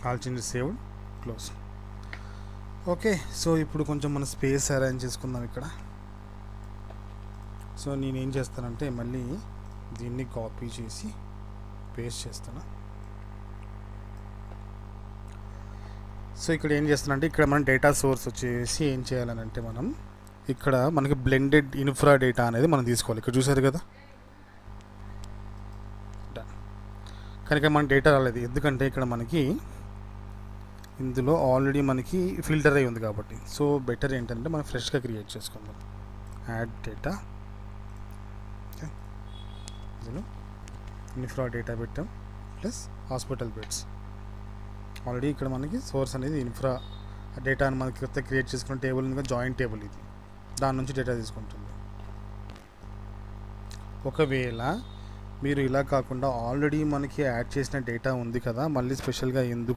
All changes saved, close. Okay, so ఇప్పుడు కొంచెం మన స్పేస్ అరేంజ్ చేసుకుందాం ఇక్కడ. సో నేనేం చేస్తానంటే మళ్ళీ దీన్ని కాపీ చేసి పేస్ట్ చేస్తాను. సో ఇక్కడ ఏం చేస్తానంటే ఇక్కడ మనం డేటా సోర్స్ వచ్చేసి ఏం చేయాలని అంటే మనం ఇక్కడ మనకి బ్లెండెడ్ ఇన్ఫ్రా డేటా అనేది మనం తీసుకోవాలి. ఇక్కడ చూసారు కదా, కనుక మనకి డేటా రాలేదు ఎందుకంటే ఇక్కడ మనకి ఇందులో ఆల్రెడీ మనకి ఫిల్టర్ అయి ఉంది కాబట్టి. సో బెటర్ ఏంటంటే మనం ఫ్రెష్గా క్రియేట్ చేసుకుందాం. యాడ్ డేటా, ఓకే, ఇందులో ఇన్ఫ్రా డేటా పెట్టాం ప్లస్ హాస్పిటల్ బెడ్స్. ఆల్రెడీ ఇక్కడ మనకి సోర్స్ అనేది ఇన్ఫ్రా డేటా అని మనకి కొత్త క్రియేట్ చేసుకున్న టేబుల్ ఇంకా జాయింట్ టేబుల్ ఇది, దాని నుంచి డేటా తీసుకుంటుంది. ఒకవేళ మీరు ఇలా కాకుండా ఆల్రెడీ మనకి యాడ్ చేసిన డేటా ఉంది కదా, మళ్ళీ స్పెషల్గా ఎందుకు